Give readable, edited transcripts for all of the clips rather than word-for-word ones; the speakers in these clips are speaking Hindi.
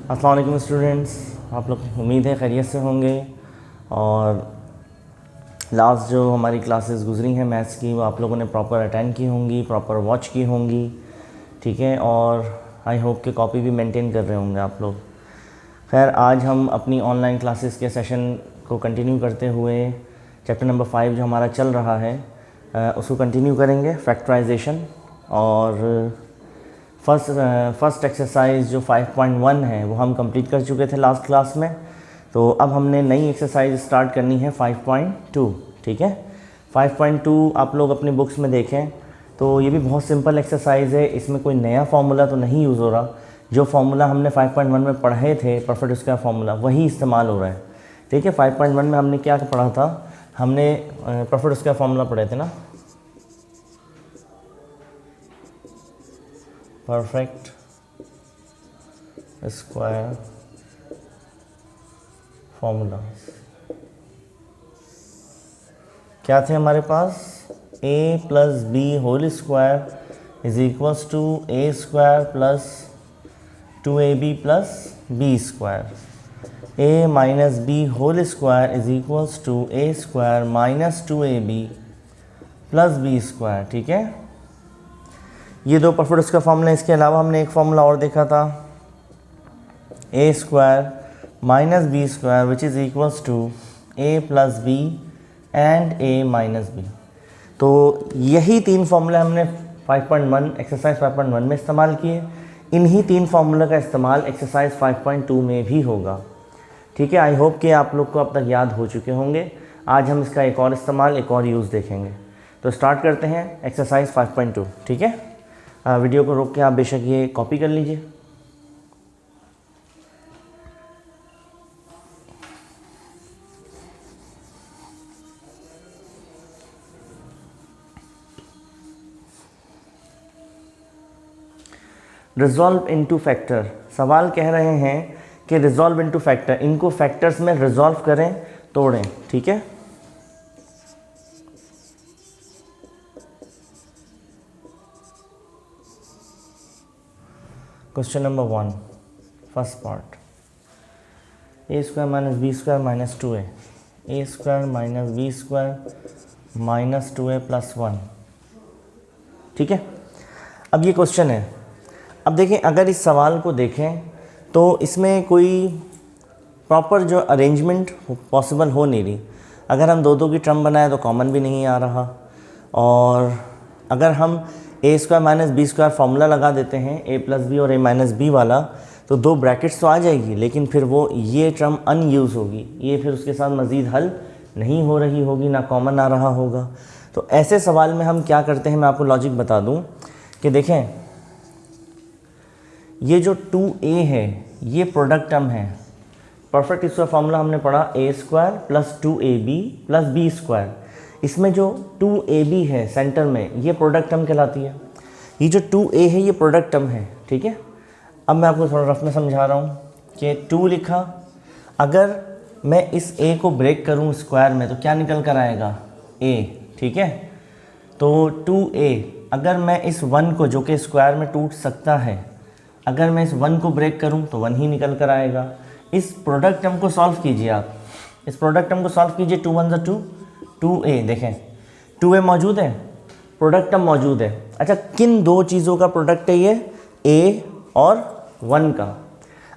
अस्सलाम वालेकुम स्टूडेंट्स, आप लोग उम्मीद है खैरियत से होंगे। और लास्ट जो हमारी क्लासेस गुजरी हैं मैथ्स की, वो आप लोगों ने प्रॉपर अटेंड की होंगी, प्रॉपर वॉच की होंगी, ठीक है। और आई होप कि कॉपी भी मेंटेन कर रहे होंगे आप लोग। खैर, आज हम अपनी ऑनलाइन क्लासेस के सेशन को कंटिन्यू करते हुए चैप्टर नंबर 5 जो हमारा चल रहा है उसको कंटिन्यू करेंगे, फैक्टराइजेशन। और फर्स्ट एक्सरसाइज जो 5.1 है वो हम कंप्लीट कर चुके थे लास्ट क्लास में। तो अब हमने नई एक्सरसाइज स्टार्ट करनी है 5.2, ठीक है। 5.2 आप लोग अपनी बुक्स में देखें तो ये भी बहुत सिंपल एक्सरसाइज है। इसमें कोई नया फार्मूला तो नहीं यूज़ हो रहा। जो फार्मूला हमने 5.1 में पढ़े थे, परफेक्ट स्क्वायर फार्मूला, वही इस्तेमाल हो रहा है, ठीक है। 5.1 में हमने क्या पढ़ा था? हमने परफेक्ट स्क्वायर फार्मूला पढ़े थे ना, परफेक्ट स्क्वायर फॉर्मूला क्या थे हमारे पास? a plus B whole square is equals to A square plus 2ab plus B square. a minus B whole square is equals to A square minus 2ab plus B square, ठीक है। ये दो परफेक्ट स्क्वायर फार्मूला। इसके अलावा हमने एक फार्मूला और देखा था, a square minus B square which is equals to a plus b and a minus b. तो यही तीन फार्मूले हमने 5.1 एक्सरसाइज 5.1 में इस्तेमाल किए। इन्हीं तीन फार्मूला का इस्तेमाल एक्सरसाइज 5.2 में भी होगा, ठीक है। आई होप कि आप लोग को अब तक याद हो चुके होंगे। आज हम इसका एक और इस्तेमाल, एक और यूज़ देखेंगे। तो स्टार्ट करते हैं एक्सरसाइज 5.2, ठीक है। वीडियो को रोक के आप बेशक ये कॉपी कर लीजिए। Resolve into factor. सवाल कह रहे हैं कि रिजॉल्व इनटू फैक्टर, इनको फैक्टर्स में रिजॉल्व करें, तोड़ें, ठीक है। Question number 1, first part, a square minus B square minus 2a, a square minus B square minus 2a plus 1, ठीक है। अब ये क्वेश्चन है। अब देखें, अगर इस सवाल को देखें तो इसमें कोई प्रॉपर जो अरेंजमेंट पॉसिबल हो नहीं रही। अगर हम दो की टर्म बनाए तो कॉमन भी नहीं आ रहा। और अगर हम a square minus B square formula लगा देते हैं, ए प्लस बी और ए माइनस बी वाला, तो दो ब्रैकेट्स तो आ जाएगी, लेकिन फिर वो ये टर्म अनयूज़ होगी। ये फिर उसके साथ मज़ीद हल नहीं हो रही होगी, ना कॉमन आ रहा होगा। तो ऐसे सवाल में हम क्या करते हैं, मैं आपको लॉजिक बता दूं कि देखें, ये जो 2a है ये प्रोडक्ट टर्म है। परफेक्ट स्क्वायर फार्मूला हमने पढ़ा, a square plus 2ab plus B square. इसमें जो 2ab है सेंटर में, ये प्रोडक्ट टर्म कहलाती है। ये जो 2a है ये प्रोडक्ट टर्म है, ठीक है। अब मैं आपको थोड़ा रफ में समझा रहा हूँ कि 2 लिखा, अगर मैं इस a को ब्रेक करूँ स्क्वायर में तो क्या निकल कर आएगा? a, ठीक है। तो 2a, अगर मैं इस 1 को, जो कि स्क्वायर में टूट सकता है, अगर मैं इस 1 को ब्रेक करूँ तो 1 ही निकल कर आएगा। इस प्रोडक्ट टर्म को सॉल्व कीजिए आप, इस प्रोडक्ट टर्म को सॉल्व कीजिए। 2 1 2, 2a, देखें 2a मौजूद है, प्रोडक्ट टर्म मौजूद है। अच्छा, किन दो चीज़ों का प्रोडक्ट है ये? a और 1 का।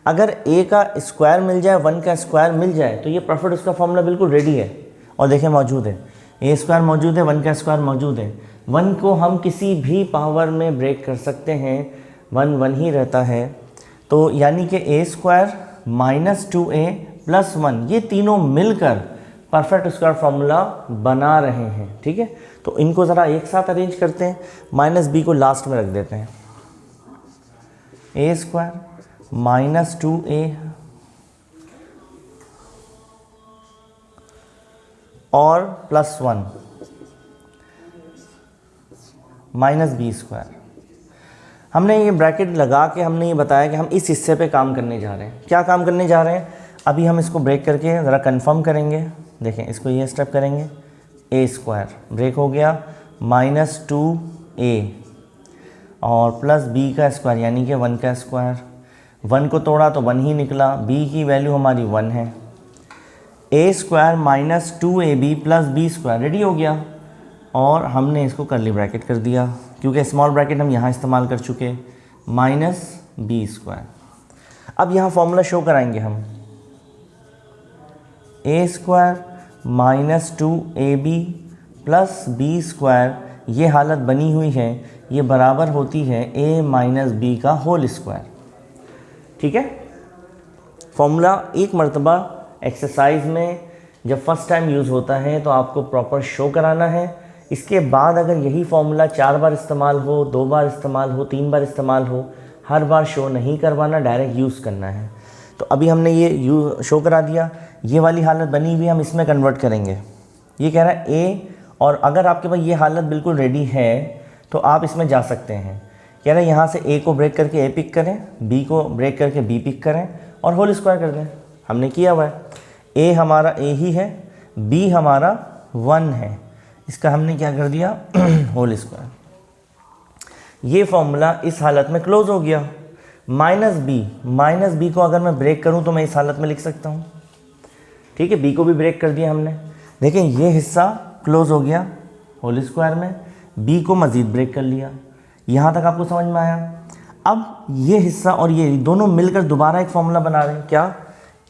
अगर a का स्क्वायर मिल जाए, 1 का स्क्वायर मिल जाए, तो ये परफेक्ट उसका फॉर्मूला बिल्कुल रेडी है। और देखें मौजूद है, a स्क्वायर मौजूद है, 1 का स्क्वायर मौजूद है। 1 को हम किसी भी पावर में ब्रेक कर सकते हैं, 1 1 ही रहता है। तो यानी कि a square minus 2a plus 1, ये तीनों मिलकर परफेक्ट स्क्वायर फार्मूला बना रहे हैं, ठीक है। तो इनको ज़रा एक साथ अरेंज करते हैं। माइनस बी को लास्ट में रख देते हैं। ए स्क्वायर माइनस 2a और प्लस 1 माइनस बी स्क्वायर। हमने ये ब्रैकेट लगा के हमने ये बताया कि हम इस हिस्से पे काम करने जा रहे हैं। क्या काम करने जा रहे हैं? अभी हम इसको ब्रेक करके ज़रा कंफर्म करेंगे। देखें, इसको ये स्टेप करेंगे, ए स्क्वायर ब्रेक हो गया, माइनस 2a और प्लस b का स्क्वायर यानी कि 1 का स्क्वायर 1 को तोड़ा तो 1 ही निकला, b की वैल्यू हमारी 1 है। a square minus 2ab plus B square ready हो गया, और हमने इसको करली ब्रैकेट कर दिया क्योंकि स्मॉल ब्रैकेट हम यहाँ इस्तेमाल कर चुके, माइनस बी स्क्वायर। अब यहाँ फॉर्मूला शो कराएंगे हम, a square minus 2ab plus B square, ये हालत बनी हुई है, ये बराबर होती है a माइनस बी का होल स्क्वायर। ठीक है, फॉर्मूला एक मरतबा एक्सरसाइज में जब फर्स्ट टाइम यूज़ होता है तो आपको प्रॉपर शो कराना है। इसके बाद अगर यही फॉर्मूला 4 बार इस्तेमाल हो, 2 बार इस्तेमाल हो, 3 बार इस्तेमाल हो, हर बार शो नहीं करवाना, डायरेक्ट यूज़ करना है। तो अभी हमने ये शो करा दिया, ये वाली हालत बनी हुई हम इसमें कन्वर्ट करेंगे। ये कह रहा है ए, और अगर आपके पास ये हालत बिल्कुल रेडी है तो आप इसमें जा सकते हैं। कह रहा है यहाँ से ए को ब्रेक करके ए पिक करें, बी को ब्रेक करके बी पिक करें और होल स्क्वायर कर दें। हमने किया हुआ है, ए हमारा ए ही है, बी हमारा 1 है, इसका हमने क्या कर दिया होल स्क्वायर। ये फॉर्मूला इस हालत में क्लोज हो गया। माइनस बी को अगर मैं ब्रेक करूं तो मैं इस हालत में लिख सकता हूं। ठीक है, बी को भी ब्रेक कर दिया हमने। देखें ये हिस्सा क्लोज हो गया होल स्क्वायर में, बी को मज़ीद ब्रेक कर लिया। यहाँ तक आपको समझ में आया। अब ये हिस्सा और ये दोनों मिलकर दोबारा एक फॉर्मूला बना रहे हैं। क्या?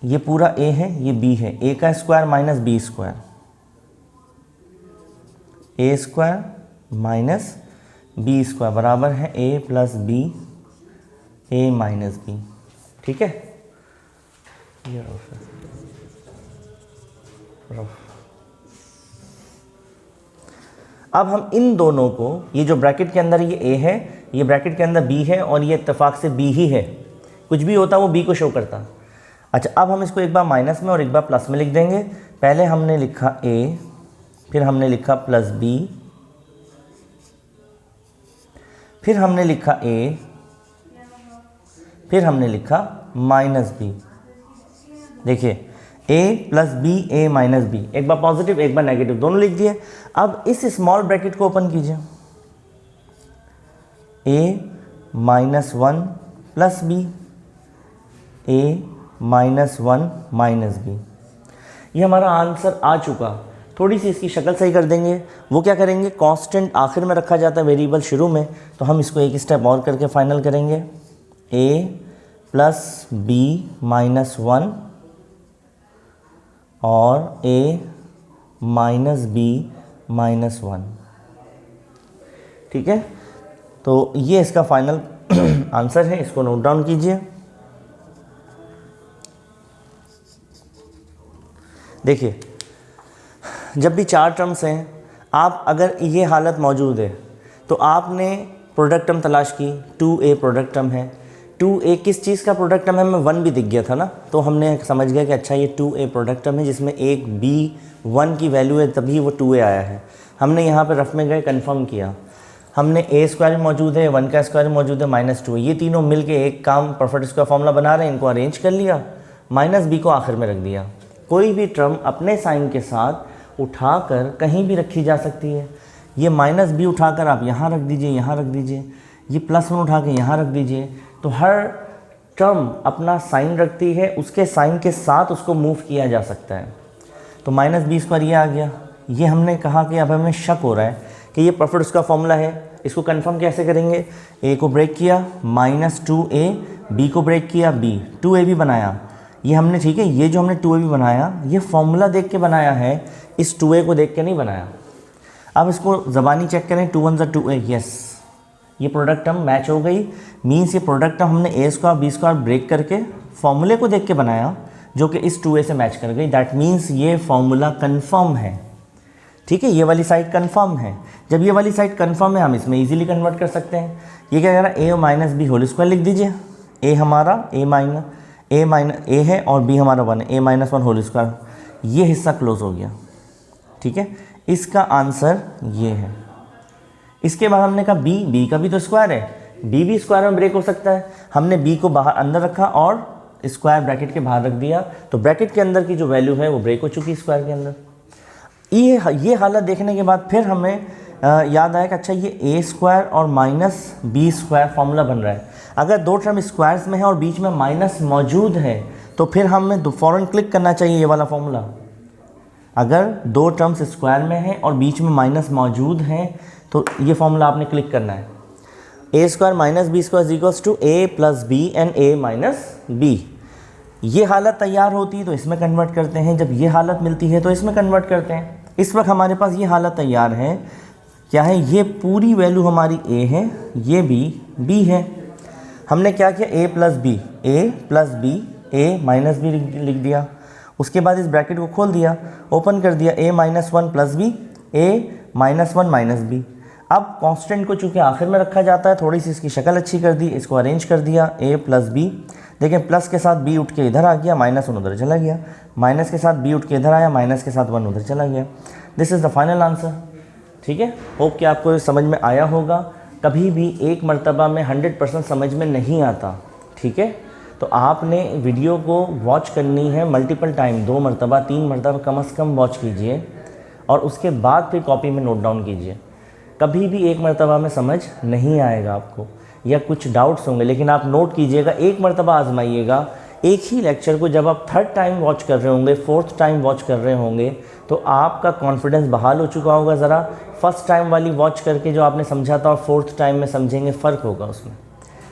ये पूरा a है, ये b है, a का square minus B square, a square minus B square बराबर है a plus B, a minus B. ठीक है, ये अब हम इन दोनों को, ये जो ब्रैकेट के अंदर ये a है, ये ब्रैकेट के अंदर b है, और ये इत्तेफाक से b ही है, कुछ भी होता वो b को शो करता। अच्छा, अब हम इसको एक बार माइनस में और एक बार प्लस में लिख देंगे। पहले हमने लिखा a, फिर हमने लिखा प्लस b, फिर हमने लिखा a, फिर हमने लिखा माइनस b। देखिए a plus B, a minus B, एक बार पॉजिटिव एक बार नेगेटिव दोनों लिख दिए। अब इस स्मॉल ब्रैकेट को ओपन कीजिए, a minus 1 plus B, a minus 1 minus B. ये हमारा आंसर आ चुका। थोड़ी सी इसकी शक्ल सही कर देंगे। वो क्या करेंगे, कांस्टेंट आखिर में रखा जाता है, वेरिएबल शुरू में, तो हम इसको एक स्टेप और करके फाइनल करेंगे। a प्लस बी माइनस 1 और a माइनस बी माइनस 1। ठीक है, तो ये इसका फाइनल आंसर है, इसको नोट डाउन कीजिए। देखिए, जब भी 4 टर्म्स हैं, आप अगर ये हालत मौजूद है तो आपने प्रोडक्ट टर्म तलाश की, 2a प्रोडक्ट टर्म है। 2a किस चीज़ का प्रोडक्ट टर्म है, हमें 1 भी दिख गया था ना, तो हमने समझ गया कि अच्छा ये 2a प्रोडक्ट टर्म है जिसमें एक b 1 की वैल्यू है, तभी वो 2a आया है। हमने यहाँ पे रफ में गए, कंफर्म किया, हमने a स्क्वायर मौजूद है, 1 का स्क्वायर मौजूद है, माइनस 2, ये तीनों मिल के एक काम परफेक्ट स्क्वायर फॉर्मूला बना रहे हैं, इनको अरेंज कर लिया, माइनस b को आखिर में रख दिया। कोई भी टर्म अपने साइन के साथ उठाकर कहीं भी रखी जा सकती है। ये माइनस बी उठाकर आप यहाँ रख दीजिए, यहाँ रख दीजिए, ये प्लस 1 उठा के यहाँ रख दीजिए, तो हर टर्म अपना साइन रखती है, उसके साइन के साथ उसको मूव किया जा सकता है। तो माइनस बी स्क्वायर ये आ गया। ये हमने कहा कि अब हमें शक हो रहा है कि ये परफेक्ट उसका फॉर्मूला है, इसको कंफर्म कैसे करेंगे। a को ब्रेक किया, माइनस 2a, b को ब्रेक किया, b 2a भी बनाया, ये हमने, ठीक है, ये जो हमने 2a भी बनाया, ये फॉर्मूला देख के बनाया है, इस 2a को देख के नहीं बनाया। अब इसको ज़बानी चेक करें, 2 1 2a, यस, ये प्रोडक्ट टर्म मैच हो गई। मीन्स ये प्रोडक्ट टर्म हमने a square b square break करके फॉर्मूले को देख के बनाया, जो कि इस 2a से मैच कर गई। दैट मीन्स ये फॉर्मूला कन्फर्म है। ठीक है, ये वाली साइड कन्फर्म है। जब ये वाली साइड कन्फर्म है, हम इसमें इजीली कन्वर्ट कर सकते हैं। ये क्या कह रहा है, a minus B whole square लिख दीजिए। a हमारा a माइनस a है और b हमारा 1 है, a माइनस 1 होल स्क्वायर। ये हिस्सा क्लोज हो गया। ठीक है, इसका आंसर ये है। इसके बाद हमने कहा b का भी तो स्क्वायर है, b भी स्क्वायर में ब्रेक हो सकता है। हमने b को बाहर अंदर रखा और स्क्वायर ब्रैकेट के बाहर रख दिया, तो ब्रैकेट के अंदर की जो वैल्यू है वो ब्रेक हो चुकी है स्क्वायर के अंदर। ये हालत देखने के बाद फिर हमें याद आया कि अच्छा ये a स्क्वायर और माइनस बी स्क्वायर फार्मूला बन रहा है। अगर दो टर्म स्क्वायर्स में है और बीच में माइनस मौजूद है तो फिर हमें फ़ौरन क्लिक करना चाहिए ये वाला फॉर्मूला। अगर दो टर्म्स स्क्वायर में है और बीच में माइनस मौजूद है तो ये फॉर्मूला आपने क्लिक करना है। A square minus B square equals to a plus b and a minus B. ये हालत तैयार होती है तो इसमें कन्वर्ट करते हैं, जब ये हालत मिलती है तो इसमें कन्वर्ट करते हैं। इस वक्त हमारे पास ये हालत तैयार है, क्या है, ये पूरी वैल्यू हमारी ए है, ये बी है। हमने क्या किया, ए plus B A minus B लिख दिया। उसके बाद इस ब्रैकेट को खोल दिया, ओपन कर दिया, ए minus one plus B A minus one minus B. अब कांस्टेंट को चूँकि आखिर में रखा जाता है, थोड़ी सी इसकी शक्ल अच्छी कर दी, इसको अरेंज कर दिया, ए प्लस बी। देखें प्लस के साथ बी उठ के इधर आ गया, माइनस वन उधर चला गया, माइनस के साथ बी उठ के इधर आया, माइनस के साथ वन उधर चला गया। This is the final answer. ठीक है, होप कि आपको समझ में आया होगा। कभी भी एक मरतबा में 100% समझ में नहीं आता, ठीक है, तो आपने वीडियो को वॉच करनी है मल्टीपल टाइम, 2 मरतबा 3 मरतबा कम से कम वॉच कीजिए और उसके बाद फिर कॉपी में नोट डाउन कीजिए। कभी भी एक मरतबा में समझ नहीं आएगा आपको या कुछ डाउट्स होंगे, लेकिन आप नोट कीजिएगा, एक मरतबा आजमाइएगा। एक ही लेक्चर को जब आप 3rd टाइम वॉच कर रहे होंगे, 4th टाइम वॉच कर रहे होंगे तो आपका कॉन्फिडेंस बहाल हो चुका होगा। ज़रा फर्स्ट टाइम वाली वॉच करके जो आपने समझा था और 4th टाइम में समझेंगे, फ़र्क होगा उसमें।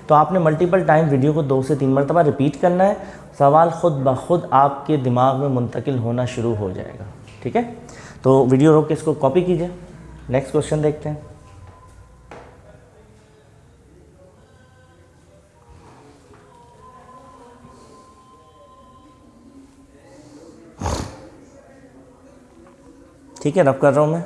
तो आपने मल्टीपल टाइम वीडियो को 2 से 3 मरतबा रिपीट करना है, सवाल ख़ुद ब खुद आपके दिमाग में मुंतकिल होना शुरू हो जाएगा। ठीक है, तो वीडियो रोक के इसको कॉपी कीजिए। नेक्स्ट क्वेश्चन देखते हैं। ठीक है, रब कर रहा हूँ मैं।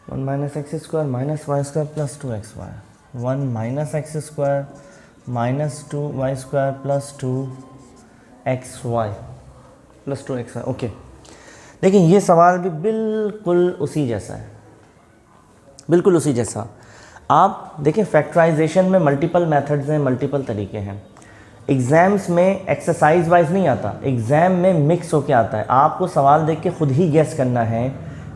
One minus X square minus Y square plus 2xy, 1 minus X square minus 2y square plus 2xy plus 2xy। Okay, देखिए ये सवाल भी बिल्कुल उसी जैसा है, बिल्कुल उसी जैसा। आप देखिए फैक्टराइजेशन में मल्टीपल मेथड्स हैं, मल्टीपल तरीके हैं। एग्ज़ाम्स में एक्सरसाइज वाइज नहीं आता, एग्ज़ाम में मिक्स होके आता है। आपको सवाल देख के खुद ही गेस करना है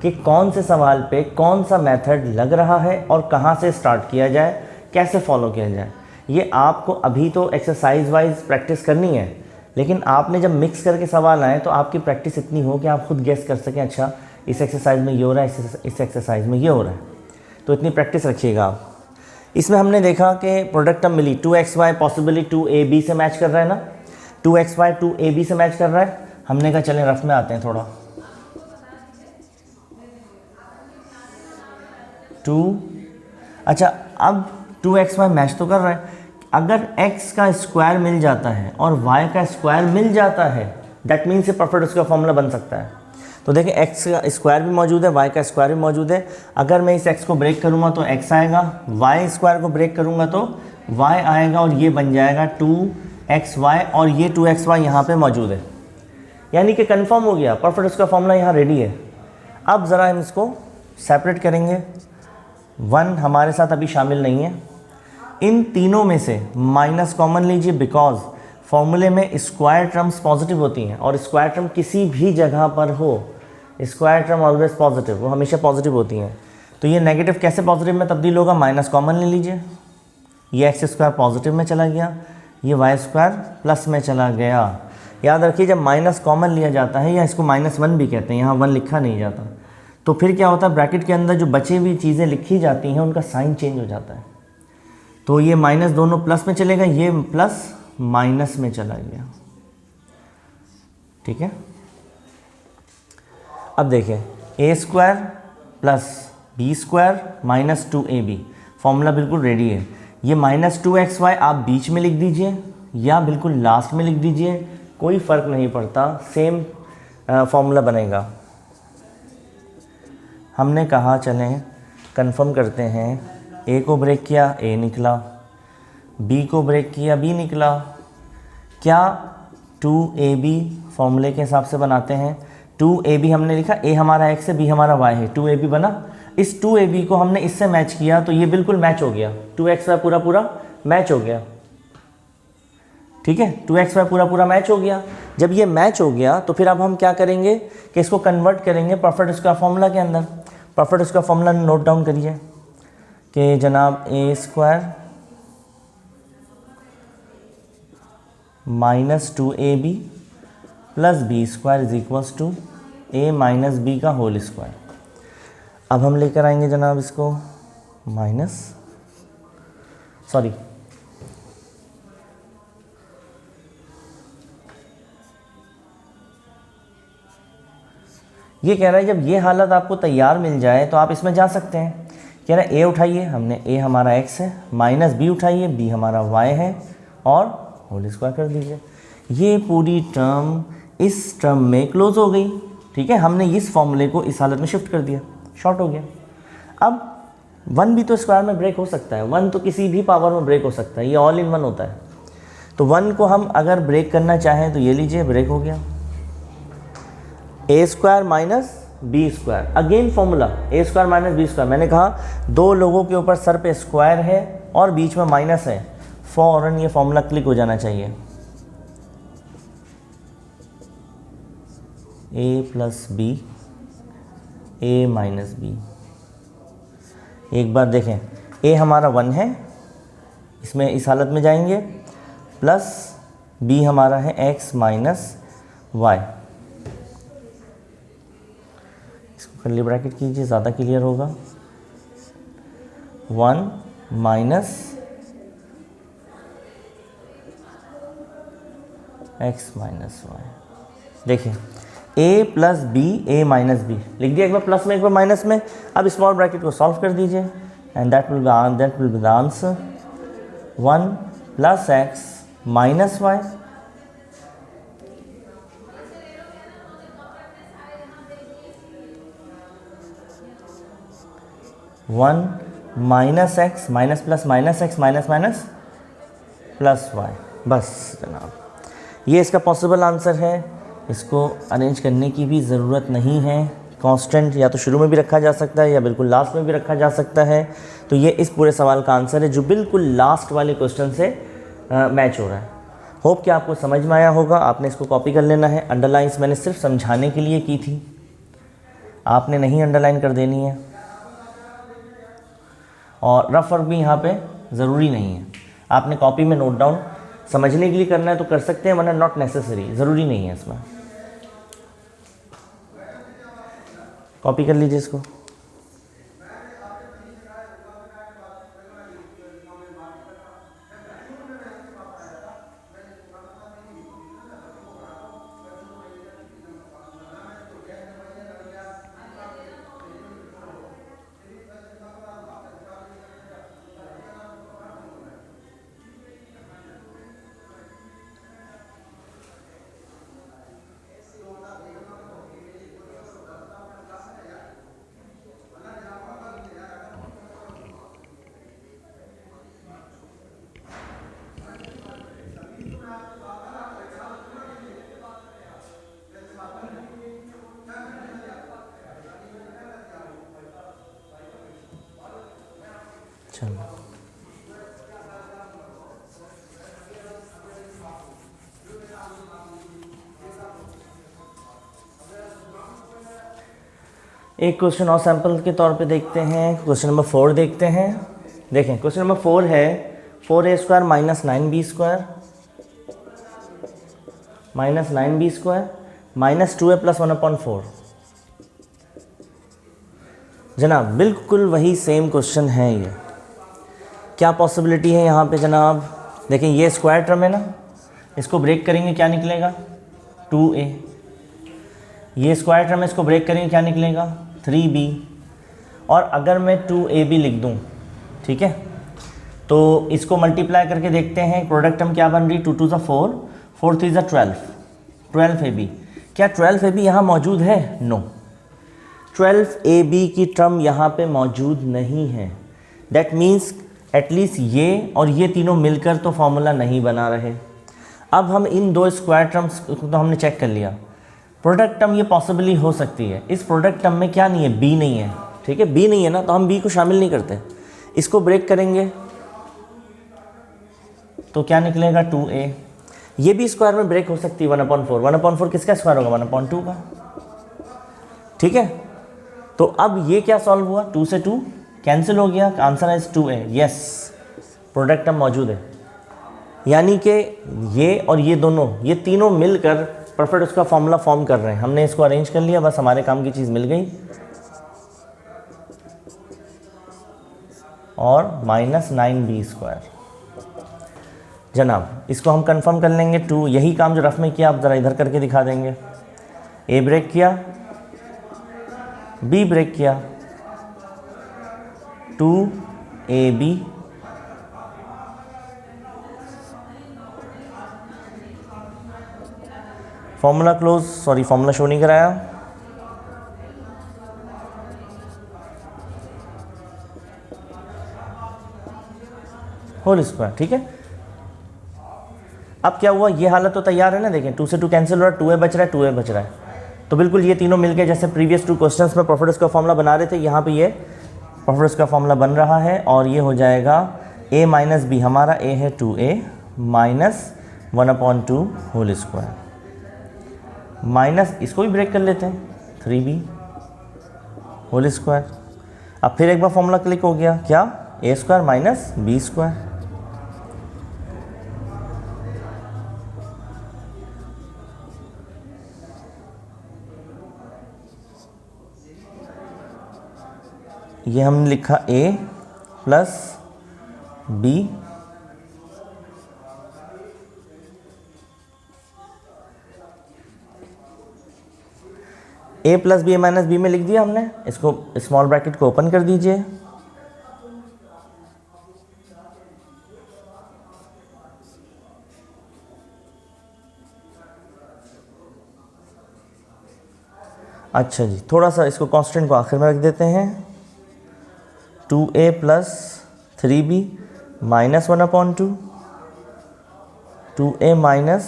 कि कौन से सवाल पे कौन सा मेथड लग रहा है और कहाँ से स्टार्ट किया जाए, कैसे फॉलो किया जाए। ये आपको अभी तो एक्सरसाइज वाइज प्रैक्टिस करनी है, लेकिन आपने जब मिक्स करके सवाल आए तो आपकी प्रैक्टिस इतनी हो कि आप खुद गेस कर सकें, अच्छा इस एक्सरसाइज में ये हो रहा है, इस एक्सरसाइज में ये हो रहा है। तो इतनी प्रैक्टिस रखिएगा आप। इसमें हमने देखा कि प्रोडक्ट टर्म मिली 2xy पॉसिबली 2ab से मैच कर रहा है ना, 2xy 2ab से मैच कर रहा है। हमने कहा चलें रफ में आते हैं थोड़ा। 2 अच्छा, अब 2xy मैच तो कर रहा है। अगर x का स्क्वायर मिल जाता है और y का स्क्वायर मिल जाता है, दैट मीन्स ये परफेक्ट उसका फॉर्मूला बन सकता है। तो देखिए x का स्क्वायर भी मौजूद है, y का स्क्वायर भी मौजूद है। अगर मैं इस x को ब्रेक करूँगा तो x आएगा, y स्क्वायर को ब्रेक करूँगा तो y आएगा और ये बन जाएगा 2xy और ये 2xy यहाँ पे मौजूद है। यानी कि कंफर्म हो गया, परफेक्ट उसका फॉर्मूला यहाँ रेडी है। अब ज़रा हम इसको सेपरेट करेंगे। 1 हमारे साथ अभी शामिल नहीं है। इन तीनों में से माइनस कॉमन लीजिए, बिकॉज फॉर्मूले में स्क्वायर टर्म्स पॉजिटिव होती हैं और स्क्वायर टर्म किसी भी जगह पर हो, स्क्वायर टर्म ऑलवेज पॉजिटिव, वो हमेशा पॉजिटिव होती हैं। तो ये नेगेटिव कैसे पॉजिटिव में तब्दील होगा, माइनस कॉमन ले लीजिए, ये एक्स स्क्वायर पॉजिटिव में चला गया, ये वाई स्क्वायर प्लस में चला गया। याद रखिए जब माइनस कॉमन लिया जाता है, या इसको -1 भी कहते हैं, यहाँ 1 लिखा नहीं जाता, तो फिर क्या होता है, ब्रैकेट के अंदर जो बची हुई चीज़ें लिखी जाती हैं उनका साइन चेंज हो जाता है। तो ये माइनस दोनों प्लस में चलेगा, ये प्लस माइनस में चला गया। ठीक है, अब देखिए a square plus B square minus 2ab, formula बिल्कुल रेडी है। ये -2xy आप बीच में लिख दीजिए या बिल्कुल लास्ट में लिख दीजिए, कोई फ़र्क नहीं पड़ता, सेम फॉर्मूला बनेगा। हमने कहा चलें कंफर्म करते हैं, ए को ब्रेक किया ए निकला, बी को ब्रेक किया बी निकला। क्या 2ab फॉर्मूले के हिसाब से बनाते हैं? 2ab हमने लिखा, ए हमारा x है, बी हमारा y है, 2ab बना। इस 2ab को हमने इससे मैच किया तो ये बिल्कुल मैच हो गया, 2xy पूरा पूरा मैच हो गया। ठीक है, 2xy पूरा पूरा मैच हो गया। जब ये मैच हो गया तो फिर अब हम क्या करेंगे कि इसको कन्वर्ट करेंगे परफेक्ट स्क्वायर फॉर्मूला के अंदर। Perfect square formula note down करिए कि जनाब a square minus 2ab plus B square is equals to a minus b का होल स्क्वायर। अब हम लेकर आएंगे जनाब इसको ये कह रहा है जब ये हालत आपको तैयार मिल जाए तो आप इसमें जा सकते हैं। कह रहा है ए उठाइए, हमने ए हमारा x है, माइनस बी उठाइए, बी हमारा y है और होल स्क्वायर कर दीजिए। ये पूरी टर्म इस टर्म में क्लोज हो गई। ठीक है, हमने इस फॉर्मूले को इस हालत में शिफ्ट कर दिया, शॉर्ट हो गया। अब 1 भी तो स्क्वायर में ब्रेक हो सकता है, 1 तो किसी भी पावर में ब्रेक हो सकता है, ये ऑल इन 1 होता है। तो 1 को हम अगर ब्रेक करना चाहें तो ये लीजिए, ब्रेक हो गया। A square minus B square, again formula a square minus B square. मैंने कहा दो लोगों के ऊपर सर पे स्क्वायर है और बीच में माइनस है, फौरन ये फॉर्मूला क्लिक हो जाना चाहिए। ए plus B, A minus B. एक बार देखें, ए हमारा 1 है, इसमें इस हालत में जाएंगे, प्लस बी हमारा है x माइनस वाई। इसको कर्ली ब्रैकेट कीजिए, ज़्यादा क्लियर होगा। 1 माइनस x माइनस वाई। देखिए a plus B, A minus B लिख दिया, एक बार प्लस में एक बार माइनस में। अब स्मॉल ब्रैकेट को सॉल्व कर दीजिए and that will be the answer 1 plus x minus Y. One minus X minus plus minus X minus minus plus Y. बस जनाब, ये इसका पॉसिबल आंसर है। इसको अरेंज करने की भी ज़रूरत नहीं है। कांस्टेंट या तो शुरू में भी रखा जा सकता है या बिल्कुल लास्ट में भी रखा जा सकता है। तो ये इस पूरे सवाल का आंसर है जो बिल्कुल लास्ट वाले क्वेश्चन से मैच हो रहा है। होप कि आपको समझ में आया होगा। आपने इसको कॉपी कर लेना है। अंडरलाइंस मैंने सिर्फ समझाने के लिए की थी, आपने नहीं अंडरलाइन कर देनी है। और रफ वर्क भी यहाँ पे ज़रूरी नहीं है, आपने कॉपी में नोट डाउन समझने के लिए करना है तो कर सकते हैं, वरना नॉट नेसेसरी, ज़रूरी नहीं है इसमें। कॉपी कर लीजिए इसको। चलो एक क्वेश्चन और सैंपल के तौर पे देखते हैं। क्वेश्चन नंबर 4 देखते हैं। देखें क्वेश्चन नंबर 4 है 4a square minus 9b square minus 9b square minus 2a plus 1/4। जनाब बिल्कुल वही सेम क्वेश्चन है। ये क्या पॉसिबिलिटी है यहाँ पे जनाब? देखें ये स्क्वायर टर्म है ना, इसको ब्रेक करेंगे क्या निकलेगा 2a। ये स्क्वायर टर्म है, इसको ब्रेक करेंगे क्या निकलेगा 3b। और अगर मैं 2ab लिख दूँ, ठीक है, तो इसको मल्टीप्लाई करके देखते हैं प्रोडक्ट टर्म क्या बन रही 2 2 4 4 3 12 12ab। क्या 12ab यहाँ मौजूद है? नो, 12ab की टर्म यहाँ पे मौजूद नहीं है। दैट मीन्स एटलीस्ट ये और ये तीनों मिलकर तो फॉर्मूला नहीं बना रहे। अब हम इन दो स्क्वायर टर्म्स को तो हमने चेक कर लिया। प्रोडक्ट टर्म ये पॉसिबली हो सकती है। इस प्रोडक्ट टर्म में क्या नहीं है, बी नहीं है, ठीक है, बी नहीं है ना, तो हम बी को शामिल नहीं करते। इसको ब्रेक करेंगे तो क्या निकलेगा 2a। ये भी स्क्वायर में ब्रेक हो सकती है 1/4। 1/4 किसका स्क्वायर होगा, 1/2 का, ठीक है। तो अब ये क्या सॉल्व हुआ, 2 से 2 कैंसिल हो गया, answer is 2a। Yes, product term मौजूद है, यानी कि ये और ये दोनों, ये तीनों मिलकर परफेक्ट उसका फॉर्मूला फॉर्म कर रहे हैं। हमने इसको अरेंज कर लिया, बस हमारे काम की चीज़ मिल गई। और -9b²। जनाब इसको हम कंफर्म कर लेंगे 2। यही काम जो रफ में किया आप ज़रा इधर करके दिखा देंगे। a ब्रेक किया, b ब्रेक किया, 2ab formula close, sorry formula show नहीं कराया। होल स्क्वायर, ठीक है। अब क्या हुआ, ये हालत तो तैयार है ना, देखें 2 से 2 कैंसिल हो रहा है, 2a बच रहा है, 2a बच रहा है। तो बिल्कुल ये तीनों मिलके जैसे प्रीवियस 2 क्वेश्चंस में परफेक्ट स्क्वायर फॉर्मूला बना रहे थे, यहाँ पे ये परफेक्ट स्क्वायर फॉर्मूला बन रहा है। और ये हो जाएगा a माइनस बी, हमारा a है 2a minus 1/2 whole square, minus इसको भी ब्रेक कर लेते हैं 3b होल स्क्वायर। अब फिर एक बार फॉर्मूला क्लिक हो गया, क्या, a² माइनस b²। ये हमने लिखा a plus b a plus B minus B में लिख दिया हमने। इसको स्मॉल ब्रैकेट को ओपन कर दीजिए। अच्छा जी, थोड़ा सा इसको कांस्टेंट को आखिर में रख देते हैं। 2a plus 3b minus 1/2, 2a minus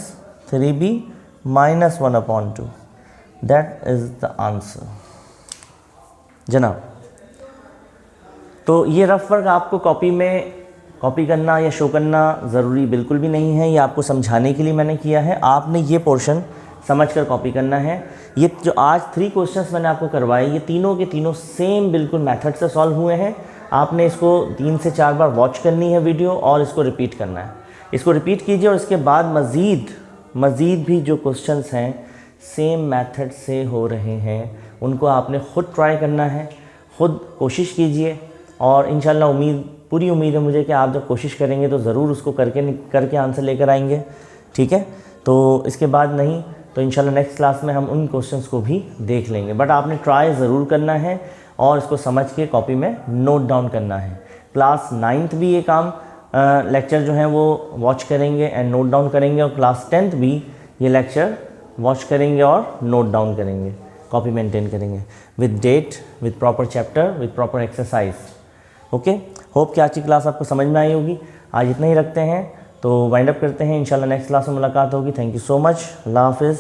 3b minus 1/2, that is the answer. जनाब तो ये रफ वर्क आपको कॉपी में कॉपी करना या शो करना ज़रूरी बिल्कुल भी नहीं है, ये आपको समझाने के लिए मैंने किया है। आपने ये पोर्शन समझकर कॉपी करना है। ये जो आज 3 क्वेश्चंस मैंने आपको करवाए, ये तीनों के तीनों सेम बिल्कुल मेथड से सॉल्व हुए हैं। आपने इसको 3 से 4 बार वॉच करनी है वीडियो और इसको रिपीट करना है। इसको रिपीट कीजिए और इसके बाद मज़ीद भी जो क्वेश्चंस हैं सेम मेथड से हो रहे हैं, उनको आपने ख़ुद ट्राई करना है, ख़ुद कोशिश कीजिए। और इंशाल्लाह पूरी उम्मीद है मुझे कि आप जब कोशिश करेंगे तो ज़रूर उसको करके आंसर लेकर आएंगे, ठीक है। तो इसके बाद नहीं तो इंशाल्लाह नेक्स्ट क्लास में हम उन क्वेश्चंस को भी देख लेंगे, बट आपने ट्राई ज़रूर करना है और इसको समझ के कॉपी में नोट डाउन करना है। क्लास 9th भी ये काम लेक्चर जो है वो वॉच करेंगे एंड नोट डाउन करेंगे, और क्लास 10th भी ये लेक्चर वॉच करेंगे और नोट डाउन करेंगे, कॉपी मेंटेन करेंगे with date, with proper chapter, with proper exercise. Okay, hope कि आज की क्लास आपको समझ में आई होगी। आज इतना ही रखते हैं, तो वाइंड अप करते हैं। इंशाल्लाह नेक्स्ट क्लास में मुलाकात होगी। Thank you so much. अल्लाह हाफिज़।